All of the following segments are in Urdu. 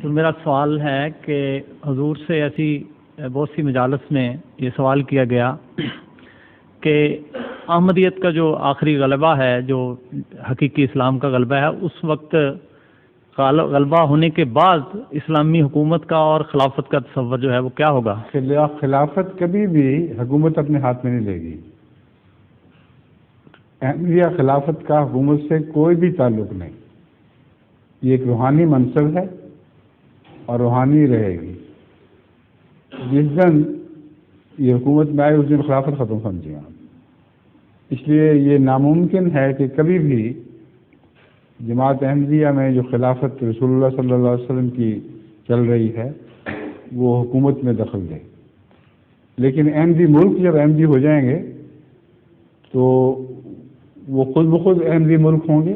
تو میرا سوال ہے کہ حضور سے ایسی بہت سی مجالس میں یہ سوال کیا گیا کہ احمدیت کا جو آخری غلبہ ہے، جو حقیقی اسلام کا غلبہ ہے، اس وقت غلبہ ہونے کے بعد اسلامی حکومت کا اور خلافت کا تصور جو ہے وہ کیا ہوگا؟ خلافت کبھی بھی حکومت اپنے ہاتھ میں نہیں لے گی. احمدیہ خلافت کا حکومت سے کوئی بھی تعلق نہیں. یہ ایک روحانی منصب ہے اور روحانی رہے گی. جس دن یہ حکومت میں آئے اس دن خلافت ختم سمجھے آپ. اس لیے یہ ناممکن ہے کہ کبھی بھی جماعت احمدیہ میں جو خلافت رسول اللہ صلی اللہ علیہ وسلم کی چل رہی ہے وہ حکومت میں دخل دے. لیکن احمدی ملک جب احمدی ہو جائیں گے تو وہ خود بخود احمدی ملک ہوں گے.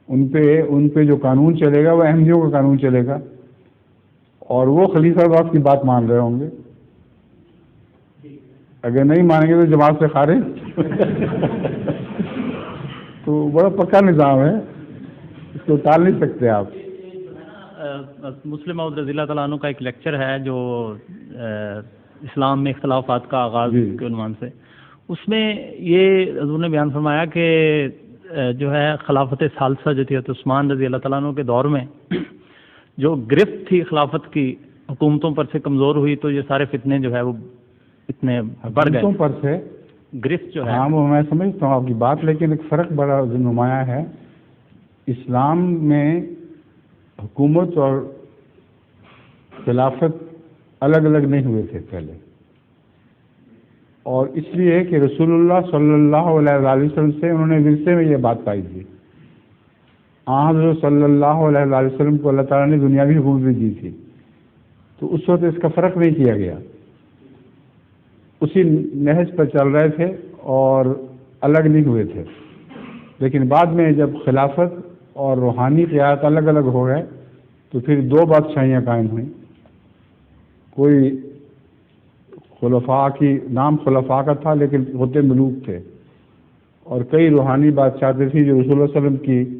ان پہ جو قانون چلے گا وہ احمدیوں کا قانون چلے گا اور وہ خلیفہ باپ کی بات مان رہے ہوں گے. اگر نہیں مانیں گے تو جماعت سے خارج. تو بڑا پکا نظام ہے، اس کو ٹال نہیں سکتے آپ. مسلم موعود رضی اللہ تعالیٰ عنہ کا ایک لیکچر ہے جو اسلام میں اختلافات کا آغاز کے عنوان سے، اس میں یہ حضور نے بیان فرمایا کہ جو ہے خلافت ثالثہ جو تھی عثمان رضی اللہ تعالیٰ عنہ کے دور میں جو گرفت تھی خلافت کی حکومتوں پر سے کمزور ہوئی، تو یہ سارے فتنے جو ہے وہ اتنے بڑھ گئے. حکومتوں پر سے گرفت جو ہے، ہاں وہ میں سمجھتا ہوں آپ کی بات، لیکن ایک فرق بڑا نمایاں ہے. اسلام میں حکومت اور خلافت الگ الگ نہیں ہوئے تھے پہلے، اور اس لیے کہ رسول اللہ صلی اللہ علیہ وسلم سے انہوں نے ورثے میں یہ بات پائی تھی. حضرت صلی اللہ علیہ وسلم کو اللہ تعالیٰ نے دنیاوی حکومت بھی دی تھی، تو اس وقت اس کا فرق نہیں کیا گیا. اسی نہج پر چل رہے تھے اور الگ نہیں ہوئے تھے. لیکن بعد میں جب خلافت اور روحانی قیادت الگ الگ ہو گئے تو پھر دو بادشاہیاں قائم ہوئیں. کوئی خلفاء کی نام خلفاء کا تھا لیکن ہوتے ملوک تھے، اور کئی روحانی بادشاہتیں تھیں جو رسول اللہ صلی اللہ علیہ وسلم کی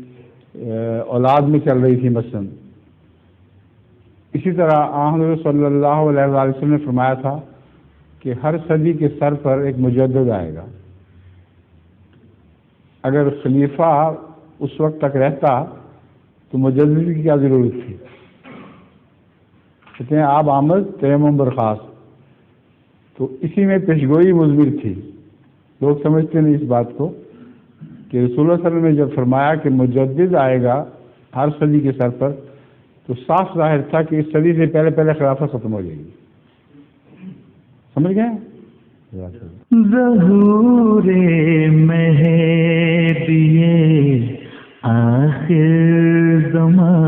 اولاد میں چل رہی تھی. مثلا اسی طرح حضرت صلی اللہ علیہ وسلم نے فرمایا تھا کہ ہر صدی کے سر پر ایک مجدد آئے گا. اگر خلیفہ اس وقت تک رہتا تو مجدد کی کیا ضرورت تھی؟ کہتے ہیں آپ آمد تیمم برخاست. تو اسی میں پیشگوئی مضمر تھی. لوگ سمجھتے نہیں اس بات کو کہ رسول اللہ صلی اللہ علیہ وسلم نے جب فرمایا کہ مجدد آئے گا ہر صدی کے سر پر، تو صاف ظاہر تھا کہ اس صدی سے پہلے پہلے خلافت ختم ہو جائے گی. سمجھ گئے؟ ظہور مہدی آخر زمان